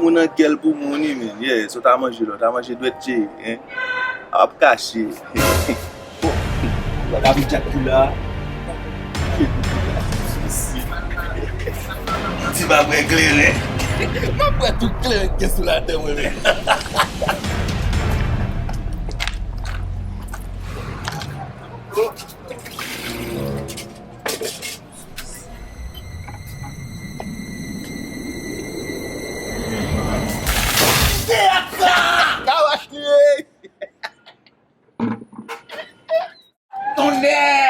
moun an gel pou mouni men. Yeah, so ta manje lò, ta manje dwetche. Ap kache. David Jack là. Tu vas me éclairer. Ma pas tout clair que sous la tête moi. Ton nez!